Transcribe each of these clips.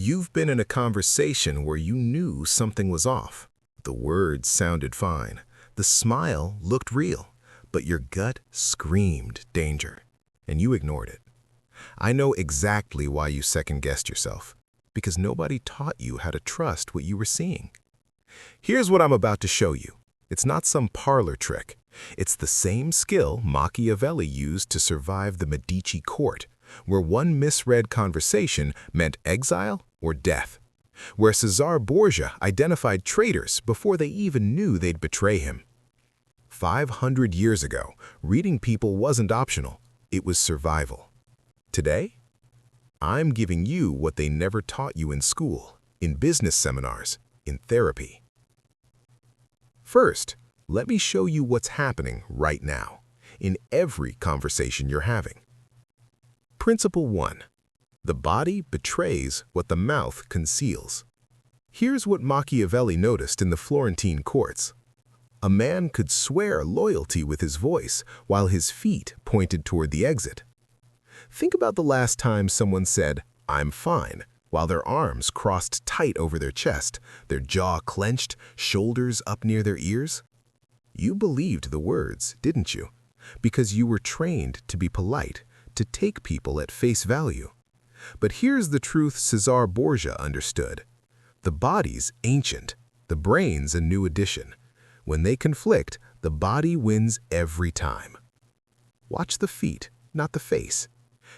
You've been in a conversation where you knew something was off. The words sounded fine. The smile looked real, but your gut screamed danger, and you ignored it. I know exactly why you second-guessed yourself, because nobody taught you how to trust what you were seeing. Here's what I'm about to show you. It's not some parlor trick. It's the same skill Machiavelli used to survive the Medici court, where one misread conversation meant exile or death, where Cesare Borgia identified traitors before they even knew they'd betray him. 500 years ago, reading people wasn't optional, it was survival. Today, I'm giving you what they never taught you in school, in business seminars, in therapy. First, let me show you what's happening right now, in every conversation you're having. Principle 1. The body betrays what the mouth conceals. Here's what Machiavelli noticed in the Florentine courts. A man could swear loyalty with his voice while his feet pointed toward the exit. Think about the last time someone said, "I'm fine," while their arms crossed tight over their chest, their jaw clenched, shoulders up near their ears. You believed the words, didn't you? Because you were trained to be polite, to take people at face value. But here's the truth Cesare Borgia understood. The body's ancient, the brain's a new addition. When they conflict, the body wins every time. Watch the feet, not the face.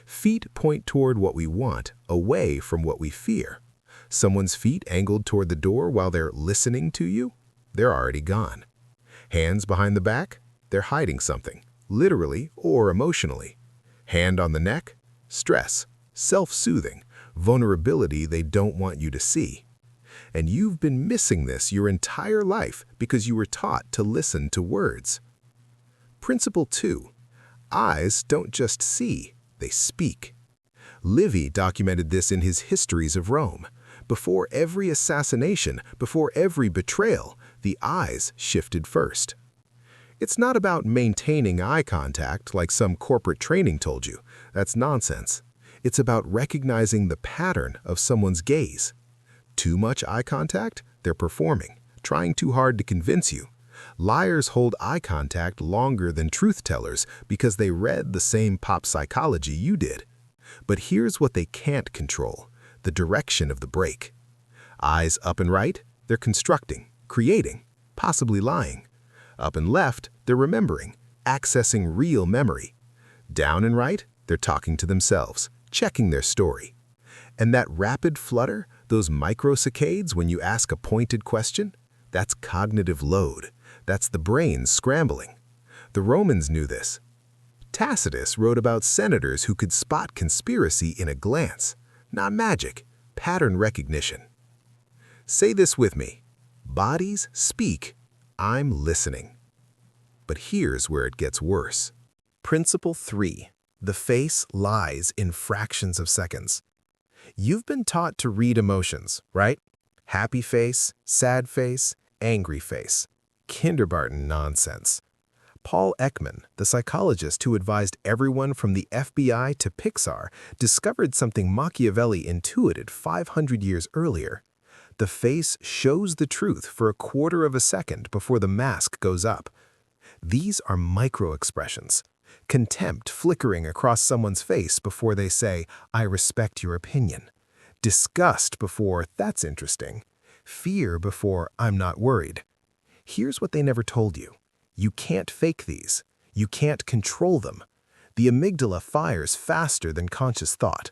Feet point toward what we want, away from what we fear. Someone's feet angled toward the door while they're listening to you, they're already gone. Hands behind the back, they're hiding something, literally or emotionally. Hand on the neck, stress, self-soothing, vulnerability they don't want you to see. And you've been missing this your entire life because you were taught to listen to words. Principle 2. Eyes don't just see, they speak. Livy documented this in his Histories of Rome. Before every assassination, before every betrayal, the eyes shifted first. It's not about maintaining eye contact like some corporate training told you. That's nonsense. It's about recognizing the pattern of someone's gaze. Too much eye contact? They're performing, trying too hard to convince you. Liars hold eye contact longer than truth-tellers because they read the same pop psychology you did. But here's what they can't control: the direction of the break. Eyes up and right, they're constructing, creating, possibly lying. Up and left, they're remembering, accessing real memory. Down and right, they're talking to themselves, checking their story. And that rapid flutter, those microsaccades when you ask a pointed question, that's cognitive load. That's the brain scrambling. The Romans knew this. Tacitus wrote about senators who could spot conspiracy in a glance. Not magic, pattern recognition. Say this with me. Bodies speak. I'm listening. But here's where it gets worse. Principle 3. The face lies in fractions of seconds. You've been taught to read emotions, right? Happy face, sad face, angry face. Kindergarten nonsense. Paul Ekman, the psychologist who advised everyone from the FBI to Pixar, discovered something Machiavelli intuited 500 years earlier. The face shows the truth for a quarter of a second before the mask goes up. These are microexpressions. Contempt flickering across someone's face before they say, "I respect your opinion." Disgust before, "That's interesting." Fear before, "I'm not worried." Here's what they never told you. You can't fake these. You can't control them. The amygdala fires faster than conscious thought.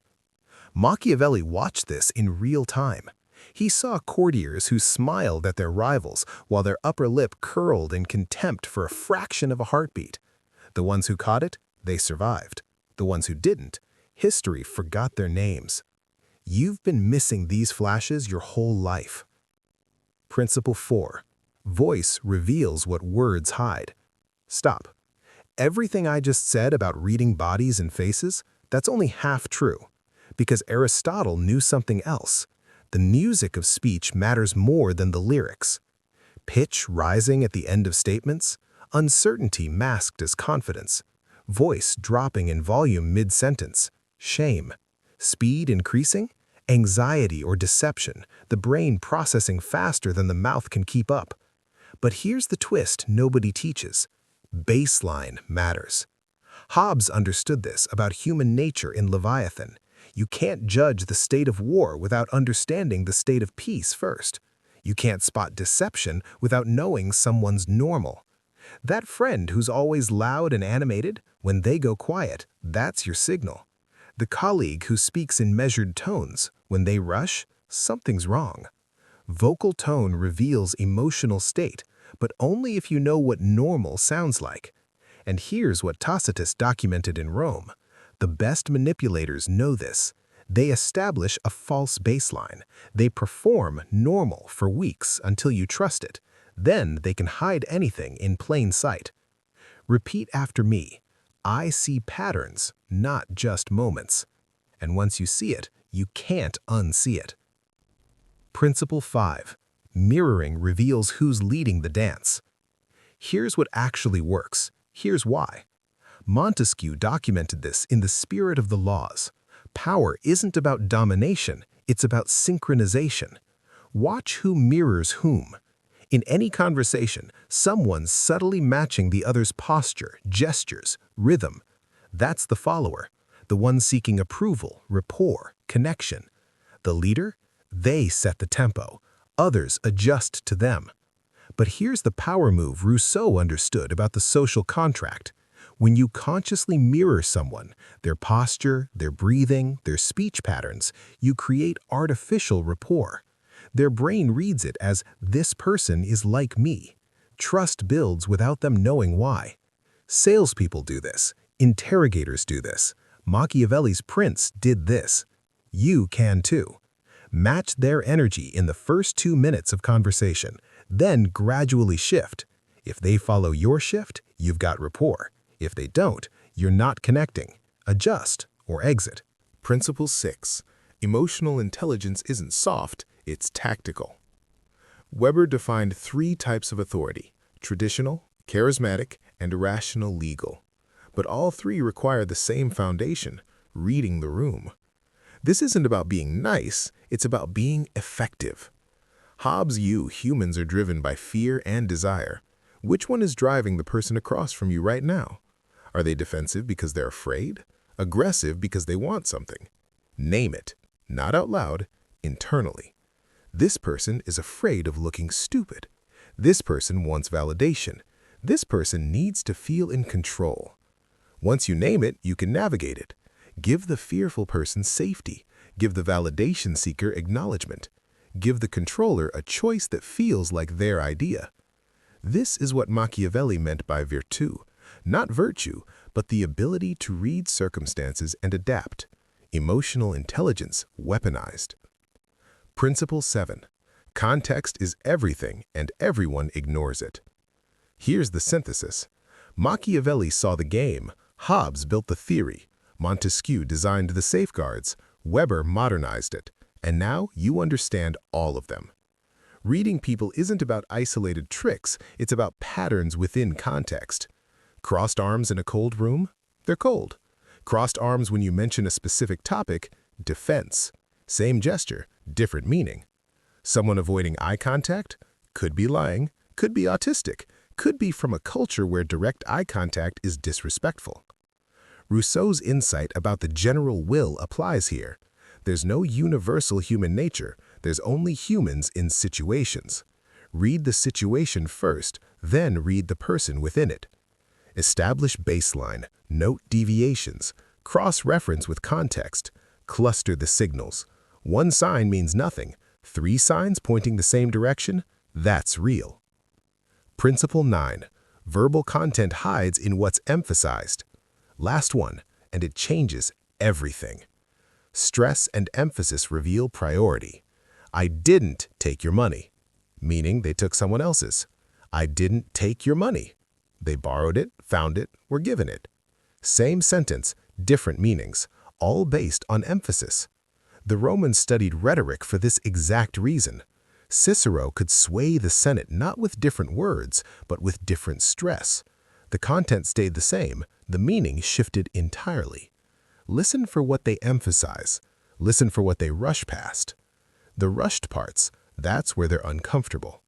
Machiavelli watched this in real time. He saw courtiers who smiled at their rivals while their upper lip curled in contempt for a fraction of a heartbeat. The ones who caught it, they survived. The ones who didn't, history forgot their names. You've been missing these flashes your whole life. Principle 4. Voice reveals what words hide. Stop. Everything I just said about reading bodies and faces, that's only half true. Because Aristotle knew something else. The music of speech matters more than the lyrics. Pitch rising at the end of statements, uncertainty masked as confidence, voice dropping in volume mid-sentence, shame, speed increasing, Anxiety or deception, the brain processing faster than the mouth can keep up. But here's the twist nobody teaches. Baseline matters. Hobbes understood this about human nature in Leviathan. You can't judge the state of war without understanding the state of peace first. You can't spot deception without knowing someone's normal. That friend who's always loud and animated, when they go quiet, that's your signal. The colleague who speaks in measured tones, when they rush, something's wrong. Vocal tone reveals emotional state, but only if you know what normal sounds like. And here's what Tacitus documented in Rome. The best manipulators know this. They establish a false baseline. They perform normal for weeks until you trust it. Then they can hide anything in plain sight. Repeat after me. I see patterns, not just moments. And once you see it, you can't unsee it. Principle 5. Mirroring reveals who's leading the dance. Here's what actually works. Here's why. Montesquieu documented this in The Spirit of the Laws. Power isn't about domination, it's about synchronization. Watch who mirrors whom. In any conversation, someone's subtly matching the other's posture, gestures, rhythm. That's the follower, the one seeking approval, rapport, connection. The leader? They set the tempo. Others adjust to them. But here's the power move Rousseau understood about the social contract. When you consciously mirror someone, their posture, their breathing, their speech patterns, you create artificial rapport. Their brain reads it as, this person is like me. Trust builds without them knowing why. Salespeople do this. Interrogators do this. Machiavelli's prince did this. You can too. Match their energy in the first 2 minutes of conversation, then gradually shift. If they follow your shift, you've got rapport. If they don't, you're not connecting. Adjust or exit. Principle 6. Emotional intelligence isn't soft, it's tactical. Weber defined 3 types of authority: traditional, charismatic, and irrational legal. But all 3 require the same foundation: reading the room. This isn't about being nice, it's about being effective. Hobbes' humans are driven by fear and desire. Which one is driving the person across from you right now? Are they defensive because they're afraid? Aggressive because they want something? Name it, not out loud, internally. This person is afraid of looking stupid. This person wants validation. This person needs to feel in control. Once you name it, you can navigate it. Give the fearful person safety. Give the validation seeker acknowledgement. Give the controller a choice that feels like their idea. This is what Machiavelli meant by virtù. Not virtue, but the ability to read circumstances and adapt. Emotional intelligence weaponized. Principle 7. Context is everything and everyone ignores it. Here's the synthesis. Machiavelli saw the game. Hobbes built the theory. Montesquieu designed the safeguards. Weber modernized it. And now you understand all of them. Reading people isn't about isolated tricks, it's about patterns within context. Crossed arms in a cold room? They're cold. Crossed arms when you mention a specific topic? Defense. Same gesture, different meaning. Someone avoiding eye contact? Could be lying, could be autistic, could be from a culture where direct eye contact is disrespectful. Rousseau's insight about the general will applies here. There's no universal human nature, there's only humans in situations. Read the situation first, then read the person within it. Establish baseline, note deviations, cross-reference with context, cluster the signals. 1 sign means nothing. 3 signs pointing the same direction? That's real. Principle 9. Verbal content hides in what's emphasized. Last one, and it changes everything. Stress and emphasis reveal priority. I didn't take your money, meaning they took someone else's. I didn't take your money. They borrowed it, found it, were given it. Same sentence, different meanings, all based on emphasis. The Romans studied rhetoric for this exact reason. Cicero could sway the Senate not with different words, but with different stress. The content stayed the same, the meaning shifted entirely. Listen for what they emphasize. Listen for what they rush past. The rushed parts, that's where they're uncomfortable.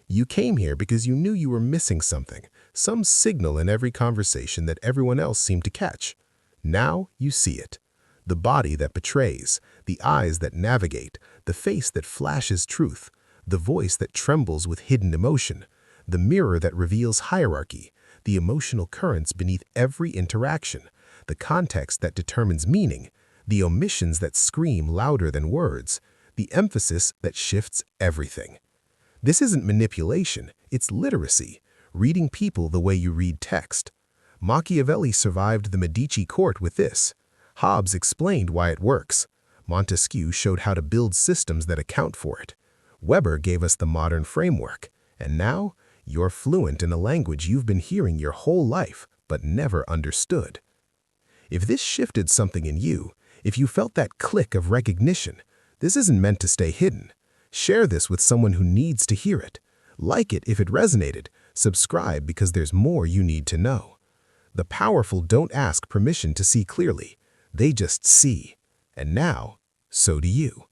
You came here because you knew you were missing something, some signal in every conversation that everyone else seemed to catch. Now you see it. The body that betrays, the eyes that navigate, the face that flashes truth, the voice that trembles with hidden emotion, the mirror that reveals hierarchy, the emotional currents beneath every interaction, the context that determines meaning, the omissions that scream louder than words, the emphasis that shifts everything. This isn't manipulation, it's literacy, reading people the way you read text. Machiavelli survived the Medici court with this. Hobbes explained why it works. Montesquieu showed how to build systems that account for it. Weber gave us the modern framework. And now, you're fluent in a language you've been hearing your whole life, but never understood. If this shifted something in you, if you felt that click of recognition, this isn't meant to stay hidden. Share this with someone who needs to hear it. Like it if it resonated. Subscribe because there's more you need to know. The powerful don't ask permission to see clearly. They just see. And now, so do you.